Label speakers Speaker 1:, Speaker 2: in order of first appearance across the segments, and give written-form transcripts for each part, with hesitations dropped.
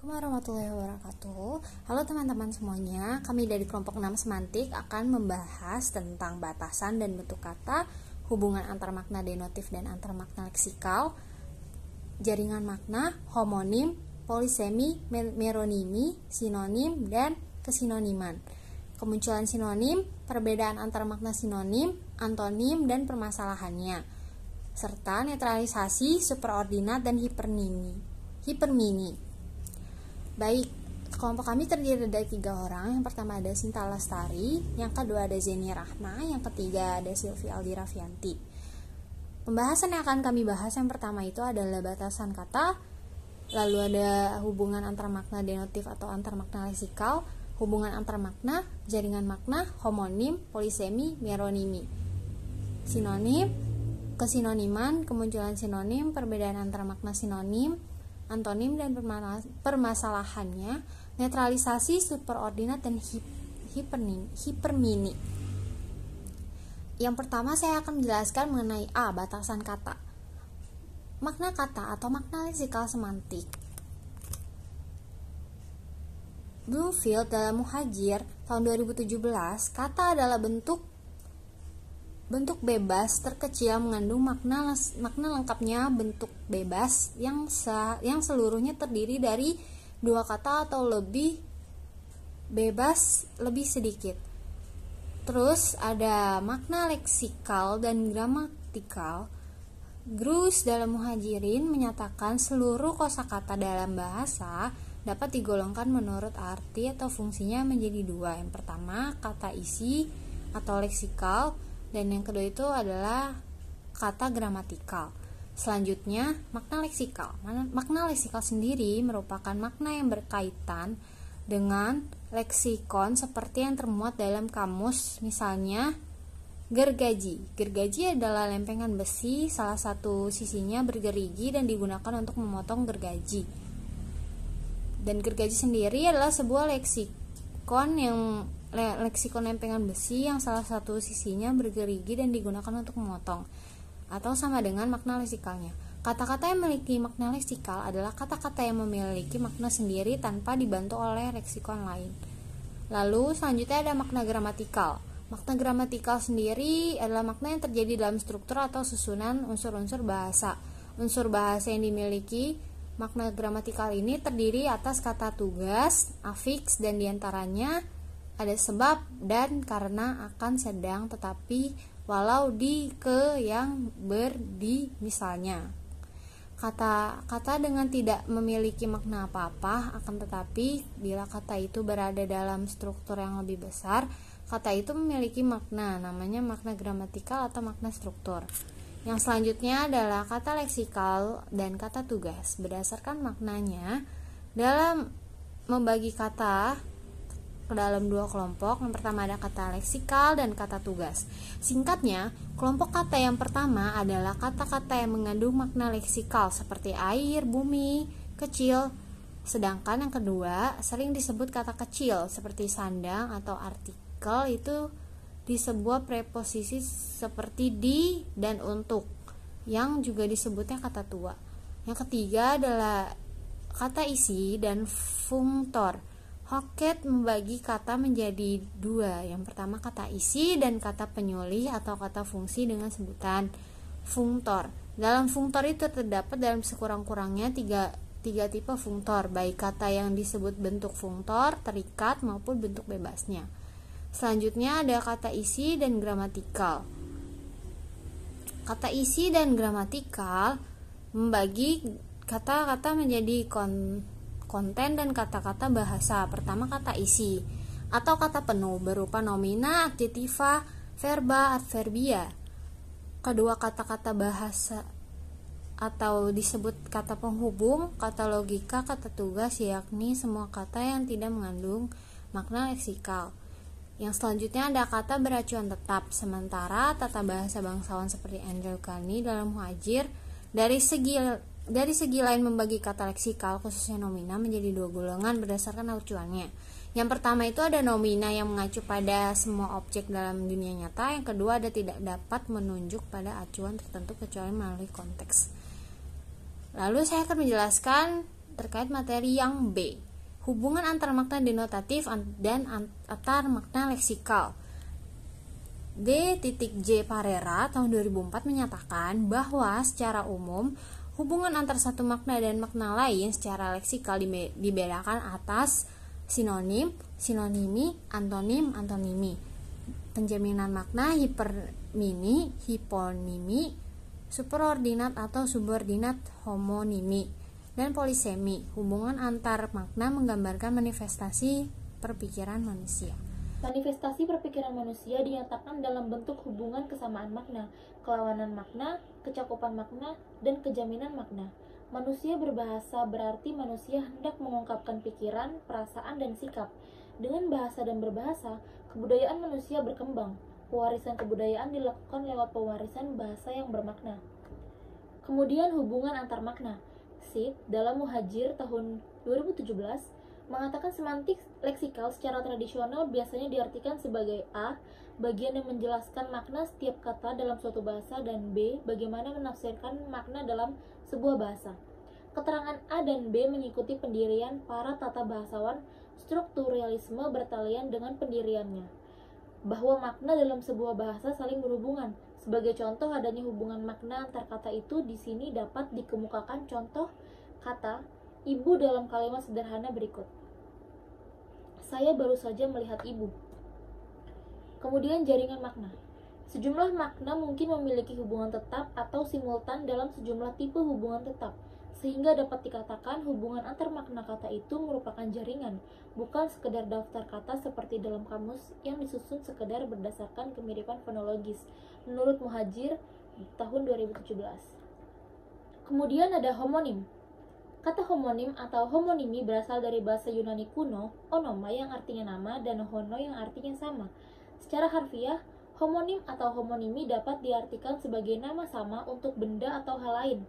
Speaker 1: Warahmatullahi wabarakatuh. Halo teman-teman semuanya, kami dari kelompok 6 semantik akan membahas tentang batasan dan bentuk kata, hubungan antar makna denotif dan antar makna leksikal, jaringan makna, homonim, polisemi, meronimi, sinonim, dan kesinoniman. Kemunculan sinonim, perbedaan antar makna sinonim, antonim, dan permasalahannya, serta netralisasi, superordinat, dan hipermini. Baik, kelompok kami terdiri dari 3 orang. Yang pertama ada Sinta Lestari, yang kedua ada Zeni Rahma, yang ketiga ada Silvi Aldira Fianti. Pembahasan yang akan kami bahas yang pertama itu adalah batasan kata, lalu ada hubungan antar makna denotif atau antar makna leksikal, hubungan antar makna, jaringan makna, homonim, polisemi, meronimi, sinonim, kesinoniman, kemunculan sinonim, perbedaan antar makna sinonim, antonim dan permasalahannya, netralisasi, superordinat, dan hipermini. Yang pertama saya akan menjelaskan mengenai batasan kata. Makna kata atau makna leksikal semantik. Bloomfield dalam Muhajir tahun 2017, kata adalah bentuk bebas terkecil mengandung makna lengkapnya bentuk bebas yang seluruhnya terdiri dari 2 kata atau lebih bebas lebih sedikit. Terus ada makna leksikal dan gramatikal. Grus dalam Muhajirin menyatakan seluruh kosakata dalam bahasa dapat digolongkan menurut arti atau fungsinya menjadi 2. Yang pertama kata isi atau leksikal, dan yang kedua itu adalah kata gramatikal. Selanjutnya, makna leksikal. Makna leksikal sendiri merupakan makna yang berkaitan dengan leksikon seperti yang termuat dalam kamus. Misalnya, gergaji. Gergaji adalah lempengan besi, salah satu sisinya bergerigi dan digunakan untuk memotong gergaji. Dan gergaji sendiri adalah sebuah leksikon lempengan besi yang salah satu sisinya bergerigi dan digunakan untuk memotong, atau sama dengan makna leksikalnya. Kata-kata yang memiliki makna leksikal adalah kata-kata yang memiliki makna sendiri tanpa dibantu oleh leksikon lain. Lalu selanjutnya ada makna gramatikal. Makna gramatikal sendiri adalah makna yang terjadi dalam struktur atau susunan unsur-unsur bahasa. Unsur bahasa yang dimiliki makna gramatikal ini terdiri atas kata tugas, afiks, dan diantaranya ada sebab dan karena, akan, sedang, tetapi, walau, di, ke, yang, ber, di, misalnya. Kata dengan tidak memiliki makna apa-apa, akan tetapi bila kata itu berada dalam struktur yang lebih besar, kata itu memiliki makna, namanya makna gramatikal atau makna struktur. Yang selanjutnya adalah kata leksikal dan kata tugas. Berdasarkan maknanya, dalam membagi kata ke dalam 2 kelompok. Yang pertama ada kata leksikal dan kata tugas. Singkatnya, kelompok kata yang pertama adalah kata-kata yang mengandung makna leksikal seperti air, bumi, kecil. Sedangkan yang kedua sering disebut kata kecil seperti sandang atau artikel itu di sebuah preposisi seperti di dan untuk, yang juga disebutnya kata tua. Yang ketiga adalah kata isi dan fungtor. Hockett membagi kata menjadi 2. Yang pertama kata isi dan kata penyulih atau kata fungsi dengan sebutan fungtor. Dalam fungtor itu terdapat dalam sekurang-kurangnya tiga tipe fungtor, baik kata yang disebut bentuk fungtor, terikat, maupun bentuk bebasnya. Selanjutnya ada kata isi dan gramatikal. Kata isi dan gramatikal membagi kata-kata menjadi konten dan kata-kata bahasa. Pertama kata isi atau kata penuh berupa nomina, adjektiva, verba, adverbia. Kedua kata-kata bahasa atau disebut kata penghubung, kata logika, kata tugas, yakni semua kata yang tidak mengandung makna leksikal. Yang selanjutnya ada kata beracuan tetap. Sementara tata bahasa bangsawan seperti Andrew Carnegie dalam Muhajir dari segi lain membagi kata leksikal khususnya nomina menjadi 2 golongan berdasarkan acuannya. Yang pertama itu ada nomina yang mengacu pada semua objek dalam dunia nyata. Yang kedua ada tidak dapat menunjuk pada acuan tertentu kecuali melalui konteks. Lalu saya akan menjelaskan terkait materi yang B. Hubungan antar makna denotatif dan antar makna leksikal. D.J. Parera tahun 2004 menyatakan bahwa secara umum hubungan antar satu makna dan makna lain secara leksikal dibedakan atas sinonim, sinonimi, antonim, antonimi, penjaminan makna, hipermini, hiponimi, superordinat atau subordinat, homonimi, dan polisemi. Hubungan antar makna menggambarkan manifestasi perpikiran manusia.
Speaker 2: Manifestasi perpikiran manusia dinyatakan dalam bentuk hubungan kesamaan makna, kelawanan makna, kecakupan makna, dan kejaminan makna. Manusia berbahasa berarti manusia hendak mengungkapkan pikiran, perasaan, dan sikap. Dengan bahasa dan berbahasa, kebudayaan manusia berkembang. Pewarisan kebudayaan dilakukan lewat pewarisan bahasa yang bermakna. Kemudian hubungan antar makna. Sid dalam Muhajir tahun 2017 mengatakan semantik leksikal secara tradisional biasanya diartikan sebagai A, bagian yang menjelaskan makna setiap kata dalam suatu bahasa, dan B, bagaimana menafsirkan makna dalam sebuah bahasa. Keterangan A dan B mengikuti pendirian para tata bahasawan strukturalisme bertalian dengan pendiriannya, bahwa makna dalam sebuah bahasa saling berhubungan. Sebagai contoh adanya hubungan makna antar kata itu di sini dapat dikemukakan contoh kata ibu dalam kalimat sederhana berikut. Saya baru saja melihat ibu. Kemudian jaringan makna. Sejumlah makna mungkin memiliki hubungan tetap atau simultan dalam sejumlah tipe hubungan tetap, sehingga dapat dikatakan hubungan antar makna kata itu merupakan jaringan, bukan sekedar daftar kata seperti dalam kamus yang disusun sekedar berdasarkan kemiripan fonologis, menurut Muhajir tahun 2017. Kemudian ada homonim. Kata homonim atau homonimi berasal dari bahasa Yunani kuno, onoma yang artinya nama dan hono yang artinya sama. Secara harfiah, homonim atau homonimi dapat diartikan sebagai nama sama untuk benda atau hal lain.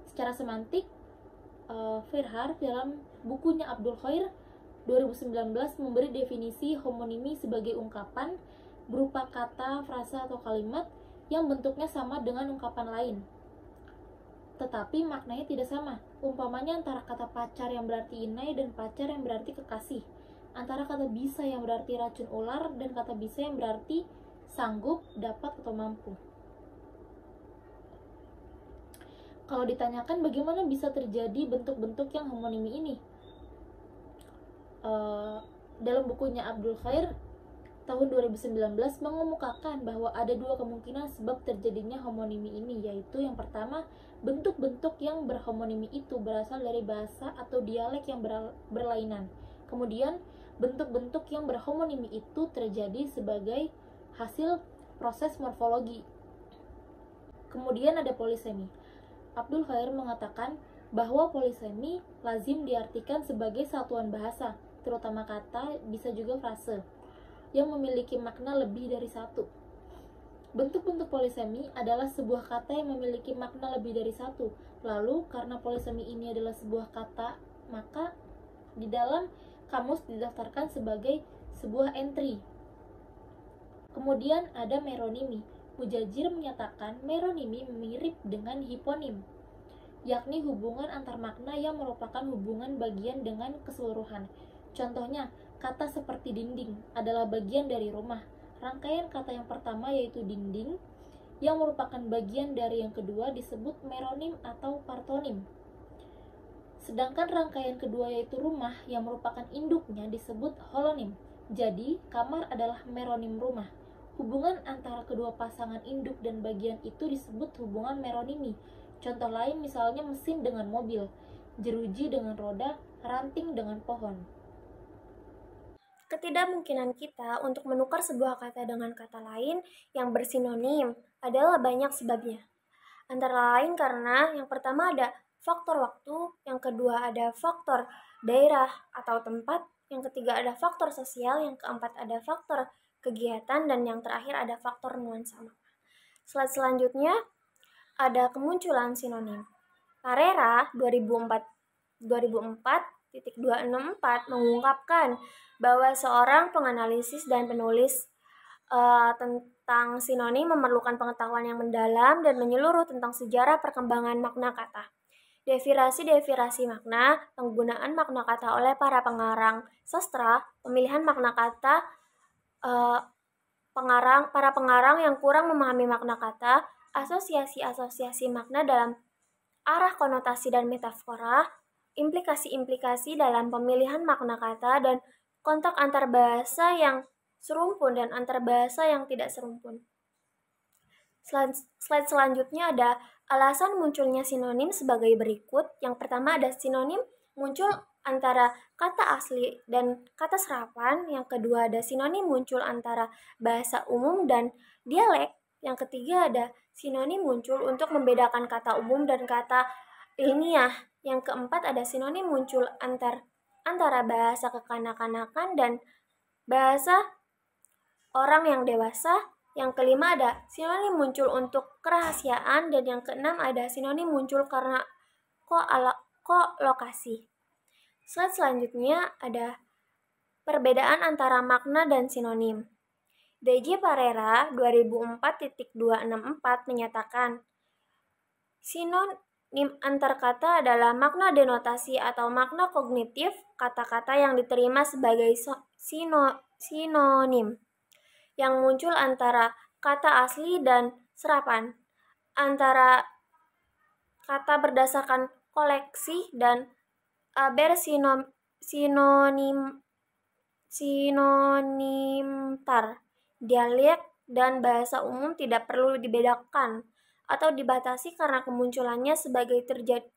Speaker 2: Secara semantik, Firhar dalam bukunya Abdul Khair 2019 memberi definisi homonimi sebagai ungkapan berupa kata, frasa, atau kalimat yang bentuknya sama dengan ungkapan lain, tetapi maknanya tidak sama. Umpamanya antara kata pacar yang berarti inai dan pacar yang berarti kekasih, antara kata bisa yang berarti racun ular dan kata bisa yang berarti sanggup, dapat, atau mampu. Kalau ditanyakan bagaimana bisa terjadi bentuk-bentuk yang homonimi ini, dalam bukunya Abdul Khair tahun 2019 mengemukakan bahwa ada dua kemungkinan sebab terjadinya homonimi ini, yaitu yang pertama, bentuk-bentuk yang berhomonimi itu berasal dari bahasa atau dialek yang berlainan. Kemudian, bentuk-bentuk yang berhomonimi itu terjadi sebagai hasil proses morfologi. Kemudian ada polisemi. Abdul Khair mengatakan bahwa polisemi lazim diartikan sebagai satuan bahasa, terutama kata, bisa juga frase, yang memiliki makna lebih dari satu. Bentuk-bentuk polisemi adalah sebuah kata yang memiliki makna lebih dari satu. Lalu, karena polisemi ini adalah sebuah kata, maka di dalam kamus didaftarkan sebagai sebuah entry. Kemudian ada meronimi. Mujajir menyatakan meronimi mirip dengan hiponim, yakni hubungan antar makna yang merupakan hubungan bagian dengan keseluruhan. Contohnya, kata seperti dinding adalah bagian dari rumah. Rangkaian kata yang pertama yaitu dinding, yang merupakan bagian dari yang kedua disebut meronim atau partonim. Sedangkan rangkaian kedua yaitu rumah, yang merupakan induknya disebut holonim. Jadi, kamar adalah meronim rumah. Hubungan antara kedua pasangan induk dan bagian itu disebut hubungan meronimi. Contoh lain misalnya mesin dengan mobil, jeruji dengan roda, ranting dengan pohon.
Speaker 3: Ketidakmungkinan kita untuk menukar sebuah kata dengan kata lain yang bersinonim adalah banyak sebabnya. Antara lain karena yang pertama ada faktor waktu, yang kedua ada faktor daerah atau tempat, yang ketiga ada faktor sosial, yang keempat ada faktor kegiatan, dan yang terakhir ada faktor nuansa makna. Slide selanjutnya ada kemunculan sinonim. Parera 2004.264 mengungkapkan bahwa seorang penganalisis dan penulis tentang sinonim memerlukan pengetahuan yang mendalam dan menyeluruh tentang sejarah perkembangan makna kata. definisi makna, penggunaan makna kata oleh para pengarang sastra, pemilihan makna kata, para pengarang yang kurang memahami makna kata, asosiasi-asosiasi makna dalam arah konotasi dan metafora, implikasi-implikasi dalam pemilihan makna kata, dan kontak antar bahasa yang serumpun dan antar bahasa yang tidak serumpun. Slide selanjutnya ada alasan munculnya sinonim sebagai berikut. Yang pertama ada sinonim muncul antara kata asli dan kata serapan. Yang kedua ada sinonim muncul antara bahasa umum dan dialek. Yang ketiga ada sinonim muncul untuk membedakan kata umum dan kata ilmiah. Yang keempat ada sinonim muncul antara bahasa kekanak-kanakan dan bahasa orang yang dewasa. Yang kelima ada sinonim muncul untuk kerahasiaan, dan yang keenam ada sinonim muncul karena kolokasi. Slide selanjutnya ada perbedaan antara makna dan sinonim. DJ Parera 2004.264 menyatakan sinonim antar kata adalah makna denotasi atau makna kognitif kata-kata yang diterima sebagai sinonim yang muncul antara kata asli dan serapan, antara kata berdasarkan koleksi dan sinonimtar. Dialek dan bahasa umum tidak perlu dibedakan atau dibatasi karena kemunculannya sebagai terjadi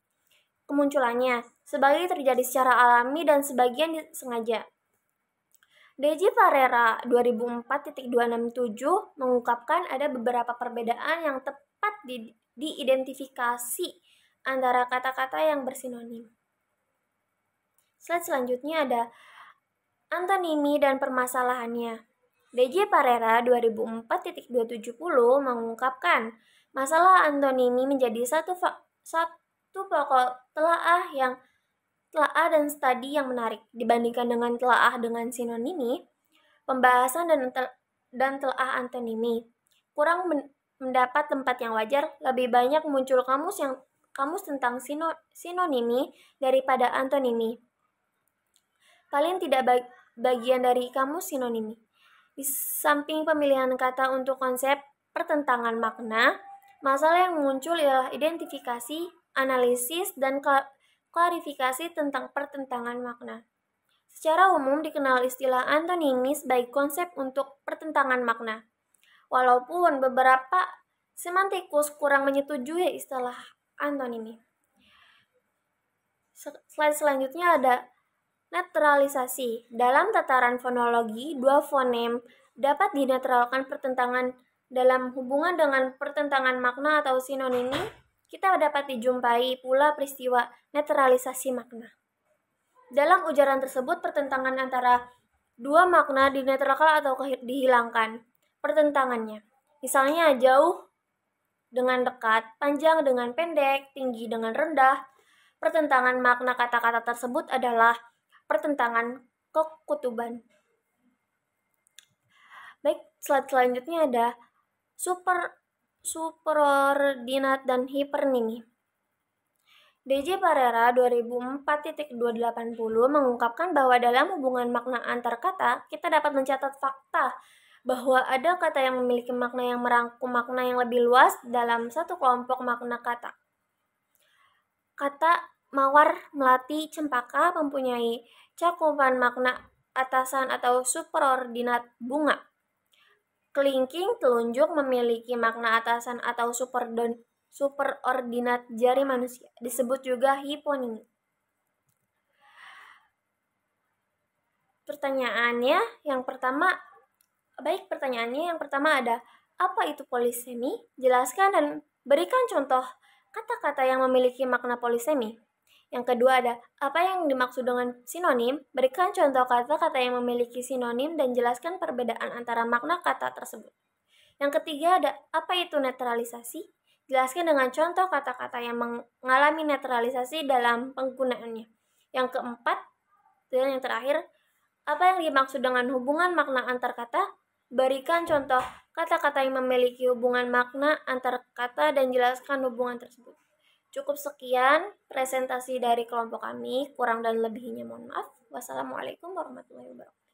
Speaker 3: secara alami dan sebagian disengaja. DJ Parera 2004.267 mengungkapkan ada beberapa perbedaan yang tepat diidentifikasi antara kata-kata yang bersinonim. Slide selanjutnya ada antonimi dan permasalahannya. DJ Parera 2004.270 mengungkapkan masalah antonimi menjadi satu pokok telaah dan studi yang menarik. Dibandingkan dengan telaah dengan sinonimi, pembahasan dan telaah antonimi kurang mendapat tempat yang wajar. Lebih banyak muncul kamus tentang sinonimi daripada antonimi. Paling tidak bagian dari kamus sinonimi. Di samping pemilihan kata untuk konsep pertentangan makna, masalah yang muncul ialah identifikasi, analisis, dan klarifikasi tentang pertentangan makna. Secara umum dikenal istilah antonimi sebagai konsep untuk pertentangan makna. Walaupun beberapa semantikus kurang menyetujui istilah antonimi. Slide selanjutnya ada netralisasi. Dalam tataran fonologi, dua fonem dapat dinetralkan pertentangan dalam hubungan dengan pertentangan makna atau sinonimi. Kita dapat dijumpai pula peristiwa netralisasi makna. Dalam ujaran tersebut, pertentangan antara dua makna dinetralkan atau dihilangkan pertentangannya. Misalnya jauh dengan dekat, panjang dengan pendek, tinggi dengan rendah. Pertentangan makna kata-kata tersebut adalah pertentangan kekutuban. Baik, slide selanjutnya ada superordinat dan hipernimi. DJ Parera 2004.280 mengungkapkan bahwa dalam hubungan makna antar kata, kita dapat mencatat fakta bahwa ada kata yang memiliki makna yang merangkum makna yang lebih luas dalam satu kelompok makna kata. Kata mawar, melati, cempaka mempunyai cakupan makna atasan atau superordinat bunga. Kelingking, telunjuk memiliki makna atasan atau superordinat jari manusia, disebut juga hiponimi. Pertanyaannya yang pertama ada, apa itu polisemi? Jelaskan dan berikan contoh kata-kata yang memiliki makna polisemi. Yang kedua ada, apa yang dimaksud dengan sinonim? Berikan contoh kata-kata yang memiliki sinonim dan jelaskan perbedaan antara makna kata tersebut. Yang ketiga ada, apa itu netralisasi? Jelaskan dengan contoh kata-kata yang mengalami netralisasi dalam penggunaannya. Yang keempat, dan yang terakhir, apa yang dimaksud dengan hubungan makna antar kata? Berikan contoh kata-kata yang memiliki hubungan makna antar kata dan jelaskan hubungan tersebut. Cukup sekian presentasi dari kelompok kami, kurang dan lebihnya mohon maaf. Wassalamualaikum warahmatullahi wabarakatuh.